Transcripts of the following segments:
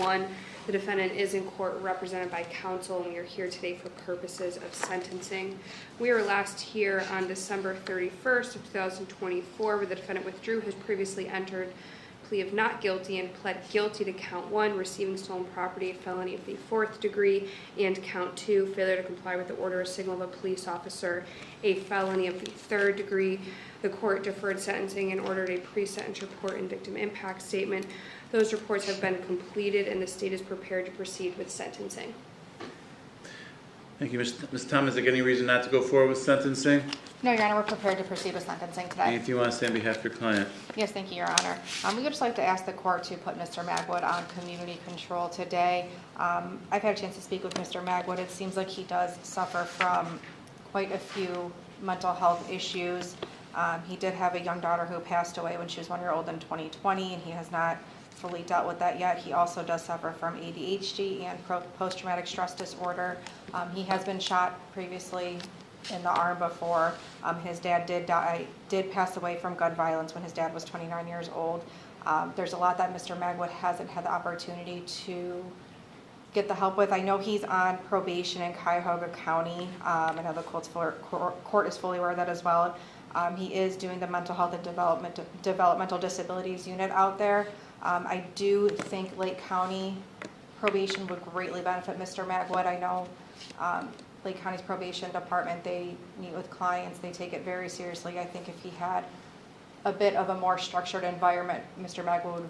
1. The defendant is in court represented by counsel, and we are here today for purposes of sentencing. We were last here on December 31st of 2024, where the defendant withdrew his previously entered plea of not guilty and pled guilty to count 1, receiving stolen property, a felony of the 4th degree, and count 2, failure to comply with the order or signal of a police officer, a felony of the 3rd degree. The court deferred sentencing and ordered a pre-sentence report and victim impact statement. Those reports have been completed, and the state is prepared to proceed with sentencing. Thank you. Ms. Thomas, is there any reason not to go forward with sentencing? No, Your Honor, we're prepared to proceed with sentencing today. And if you want to say on behalf of your client. Yes, thank you, Your Honor. We would just like to ask the court to put Mr. Magwood on community control today. I've had a chance to speak with Mr. Magwood. It seems like he does suffer from quite a few mental health issues. He did have a young daughter who passed away when she was 1 year old in 2020, and he has not fully dealt with that yet. He also does suffer from ADHD and post-traumatic stress disorder. He has been shot previously in the arm before. His dad did pass away from gun violence when his dad was 29 years old. There's a lot that Mr. Magwood hasn't had the opportunity to get the help with. I know he's on probation in Cuyahoga County. I know the court is fully aware of that as well. He is doing the mental health and developmental disabilities unit out there. I do think Lake County probation would greatly benefit Mr. Magwood. I know Lake County's probation department, they meet with clients, they take it very seriously. I think if he had a bit of a more structured environment, Mr. Magwood would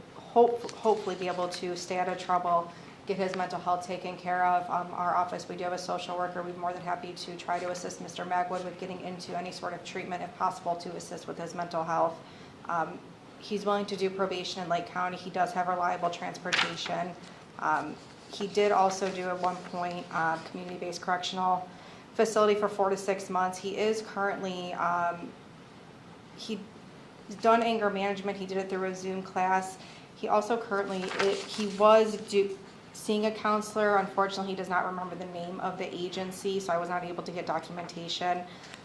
hopefully be able to stay out of trouble, get his mental health taken care of. Our office, we do have a social worker. We're more than happy to try to assist Mr. Magwood with getting into any sort of treatment if possible to assist with his mental health. He's willing to do probation in Lake County. He does have reliable transportation. He did also do at one point community-based correctional facility for 4 to 6 months. He is currently, he's done anger management. He did it through a Zoom class. He also currently, he was seeing a counselor. Unfortunately, he does not remember the name of the agency, so I was not able to get documentation.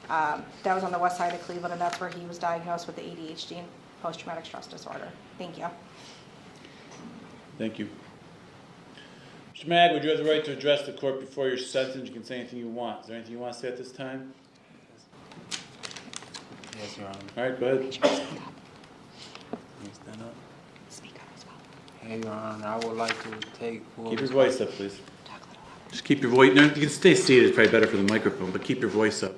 That was on the west side of Cleveland, and that's where he was diagnosed with the ADHD and post-traumatic stress disorder. Thank you. Thank you. Mr. Magwood, you have the right to address the court before your sentence. You can say anything you want. Is there anything you want to say at this time? Yes, Your Honor. All right, go ahead. Can you stand up? Speak up as well. Hey, Your Honor, I would like to take full... Keep your voice up, please. Just keep your voice... No, you can stay seated. It's probably better for the microphone, but keep your voice up.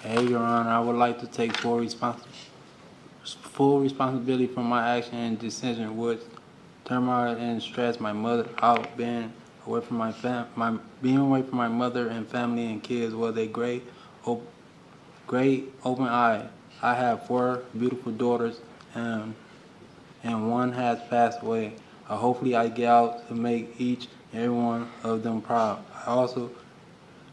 Hey, Your Honor, I would like to take full responsibility for my action and decision which turmoil and stress my mother out. Being away from my mother and family and kids was a great open eye. I have 4 beautiful daughters, and one has passed away. Hopefully I get out to make each and every one of them proud. I also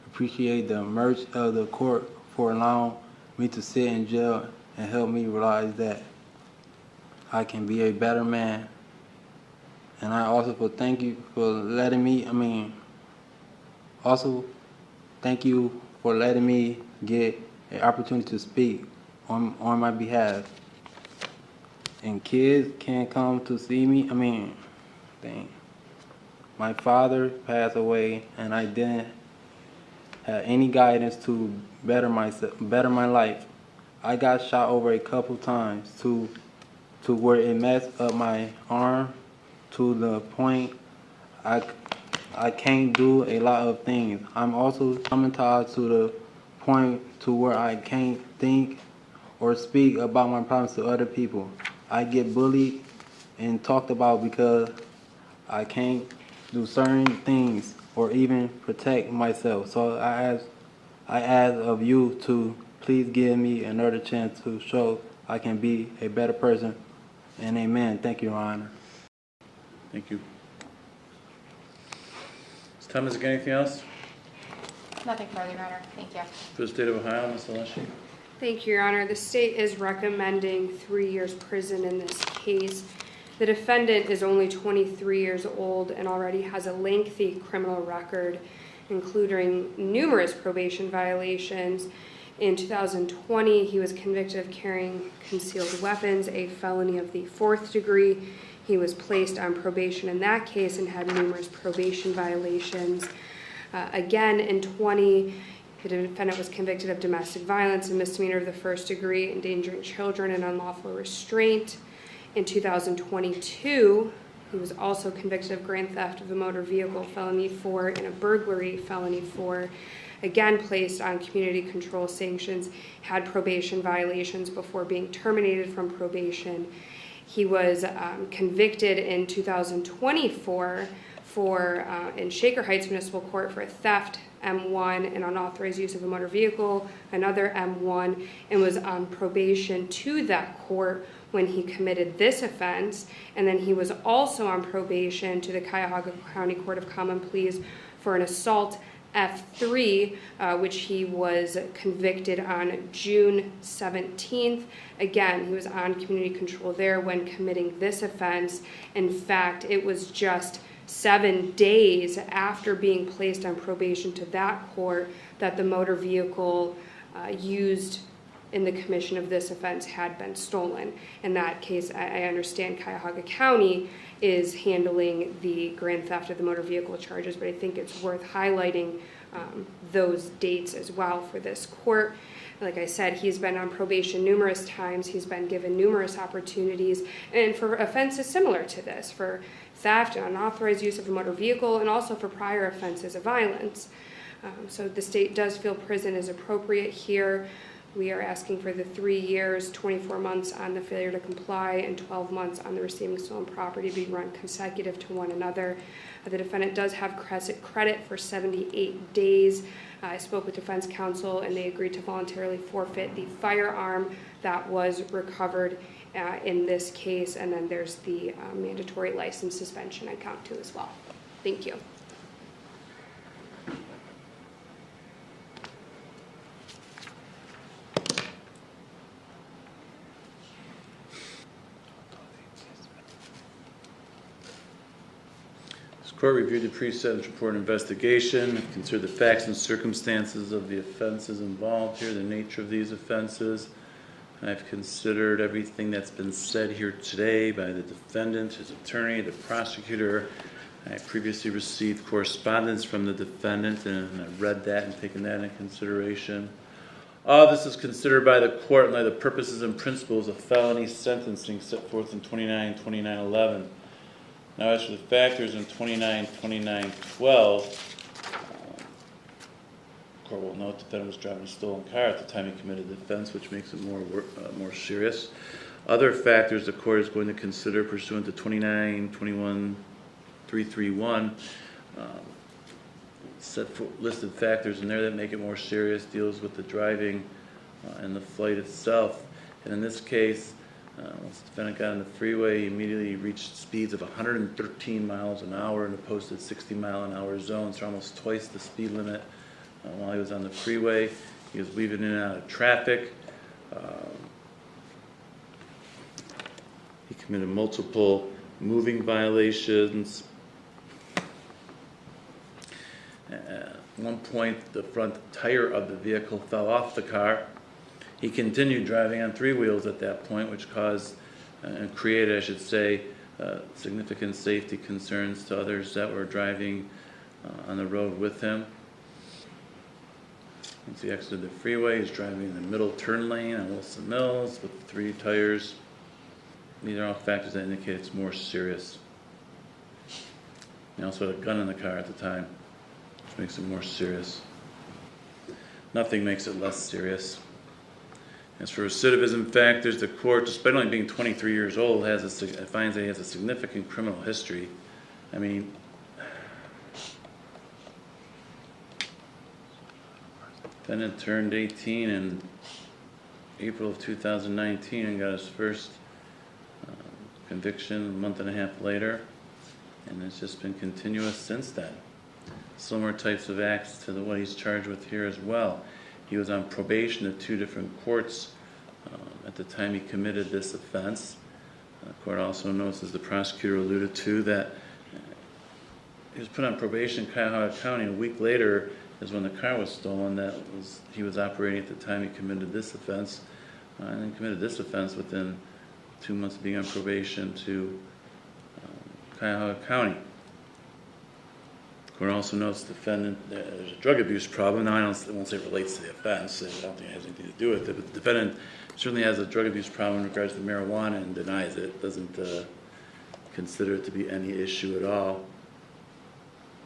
appreciate the mercy of the court for allowing me to sit in jail and help me realize that I can be a better man. And I also thank you for letting me, thank you for letting me get an opportunity to speak on my behalf. And kids can't come to see me. My father passed away, and I didn't have any guidance to better my life. I got shot over a couple times to where it messed up my arm to the point I can't do a lot of things. I'm also traumatized to the point to where I can't think or speak about my problems to other people. I get bullied and talked about because I can't do certain things or even protect myself. So I ask of you to please give me another chance to show I can be a better person. And amen. Thank you, Your Honor. Thank you. Ms. Thomas, is there anything else? Nothing further, Your Honor. Thank you. For the state of Ohio, Ms. Alessi. Thank you, Your Honor. The state is recommending 3 years prison in this case. The defendant is only 23 years old and already has a lengthy criminal record, including numerous probation violations. In 2020, he was convicted of carrying concealed weapons, a felony of the 4th degree. He was placed on probation in that case and had numerous probation violations. Again, in 20, the defendant was convicted of domestic violence and misdemeanor of the first degree, endangering children and unlawful restraint. In 2022, he was also convicted of grand theft of a motor vehicle, felony 4, and a burglary, felony 4. Again, placed on community control sanctions, had probation violations before being terminated from probation. He was convicted in 2024 in Shaker Heights Municipal Court for a theft, M1, and unauthorized use of a motor vehicle, another M1, and was on probation to that court when he committed this offense. And then he was also on probation to the Cuyahoga County Court of Common Pleas for an assault F3, which he was convicted on June 17th. Again, he was on community control there when committing this offense. In fact, it was just 7 days after being placed on probation to that court that the motor vehicle used in the commission of this offense had been stolen. In that case, I understand Cuyahoga County is handling the grand theft of the motor vehicle charges, but I think it's worth highlighting those dates as well for this court. Like I said, he's been on probation numerous times. He's been given numerous opportunities, and for offenses similar to this, for theft and unauthorized use of a motor vehicle, and also for prior offenses of violence. So the state does feel prison is appropriate here. We are asking for the 3 years, 24 months on the failure to comply, and 12 months on the receiving stolen property to be run consecutive to one another. The defendant does have credit for 78 days. I spoke with defense counsel, and they agreed to voluntarily forfeit the firearm that was recovered in this case, and then there's the mandatory license suspension on count 2 as well. Thank you. This court reviewed the pre-sentence report and investigation, considered the facts and circumstances of the offenses involved here, the nature of these offenses. I've considered everything that's been said here today by the defendant, his attorney, the prosecutor. I previously received correspondence from the defendant, and I read that and taken that into consideration. All this is considered by the court in light of the purposes and principles of felony sentencing set forth in 29-29-11. Now, as for the factors in 29-29-12, the court will note the defendant was driving a stolen car at the time he committed the offense, which makes it more serious. Other factors the court is going to consider pursuant to 29-21-331, listed factors in there that make it more serious, deals with the driving and the flight itself. And in this case, once the defendant got on the freeway, he immediately reached speeds of 113 miles an hour in a posted 60-mile-an-hour zone, so almost twice the speed limit while he was on the freeway. He was weaving in and out of traffic. He committed multiple moving violations. At one point, the front tire of the vehicle fell off the car. He continued driving on 3 wheels at that point, which caused and created, I should say, significant safety concerns to others that were driving on the road with him. Once he exited the freeway, he's driving in the middle turn lane on Wilson Mills with 3 tires. These are all factors that indicate it's more serious. He also had a gun in the car at the time, which makes it more serious. Nothing makes it less serious. As for recidivism factors, the court, despite only being 23 years old, finds that he has a significant criminal history. I mean, defendant turned 18 in April of 2019 and got his first conviction a month and a half later, and it's just been continuous since then. Similar types of acts to what he's charged with here as well. He was on probation at 2 different courts at the time he committed this offense. The court also notes, as the prosecutor alluded to, that he was put on probation in Cuyahoga County. A week later is when the car was stolen. He was operating at the time he committed this offense, and then committed this offense within 2 months of being on probation to Cuyahoga County. The court also notes the defendant, there's a drug abuse problem. Now, I won't say it relates to the offense. I don't think it has anything to do with it. But the defendant certainly has a drug abuse problem in regards to marijuana and denies it. Doesn't consider it to be any issue at all.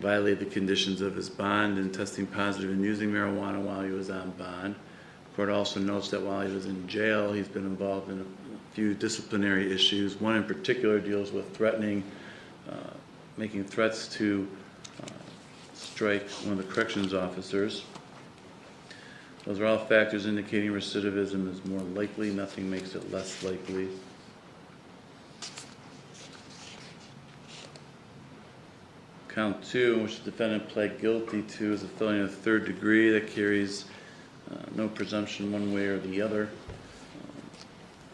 Violated the conditions of his bond in testing positive and using marijuana while he was on bond. The court also notes that while he was in jail, he's been involved in a few disciplinary issues. One in particular deals with threatening, making threats to strike one of the corrections officers. Those are all factors indicating recidivism is more likely. Nothing makes it less likely. Count 2, in which the defendant pled guilty to, is a felony of the 3rd degree that carries no presumption one way or the other.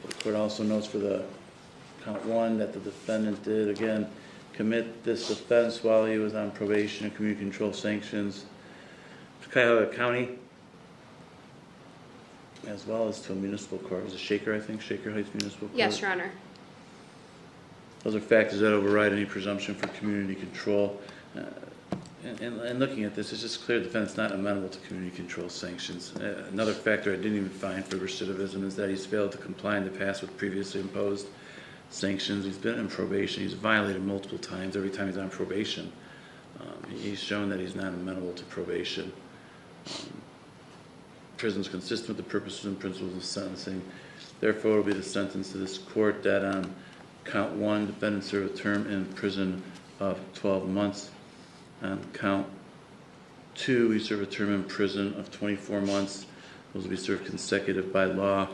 The court also notes for the count 1 that the defendant did, again, commit this offense while he was on probation and community control sanctions to Cuyahoga County, as well as to a municipal court. It was a Shaker, I think, Shaker Heights Municipal Court. Yes, Your Honor. Those are factors that override any presumption for community control. And looking at this, it's just clear the defendant's not amenable to community control sanctions. Another factor I didn't even find for recidivism is that he's failed to comply in the past with previously imposed sanctions. He's been in probation. He's violated multiple times every time he's on probation. He's shown that he's not amenable to probation. Prison is consistent with the purposes and principles of sentencing. Therefore, it will be the sentence to this court that on count 1, defendant serve a term in prison of 12 months. On count 2, he serve a term in prison of 24 months. Those will be served consecutive by law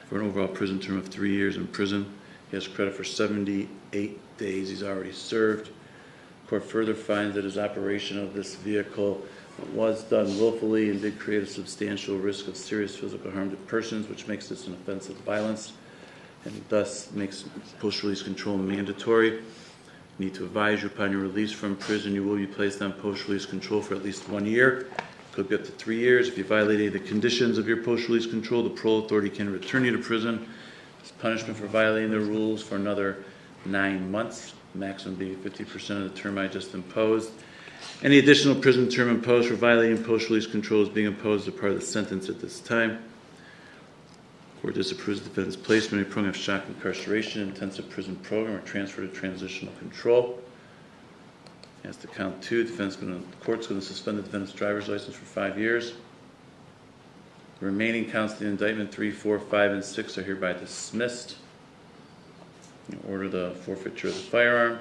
for an overall prison term of 3 years in prison. He has credit for 78 days he's already served. The court further finds that his operation of this vehicle was done willfully and did create a substantial risk of serious physical harm to persons, which makes this an offense of violence and thus makes post-release control mandatory. I need to advise you upon your release from prison, you will be placed on post-release control for at least 1 year. Could be up to 3 years. If you violate any of the conditions of your post-release control, the parole authority can return you to prison. It's punishment for violating the rules for another 9 months, maximum being 50% of the term I just imposed. Any additional prison term imposed for violating post-release control is being imposed as part of the sentence at this time. Court disapproves the defendant's placement in a program of shock incarceration, intensive prison program, or transfer to transitional control. As to count 2, the court's going to suspend the defendant's driver's license for 5 years. The remaining counts of the indictment, 3, 4, 5, and 6, are hereby dismissed. You order the forfeiture of the firearm.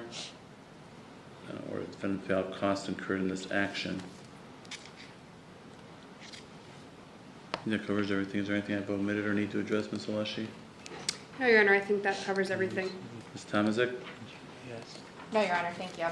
Or the defendant pay out costs incurred in this action. I think that covers everything. Is there anything I've omitted or need to address, Ms. Alessi? No, Your Honor, I think that covers everything. Ms. Tomaszek? Yes. No, Your Honor, thank you.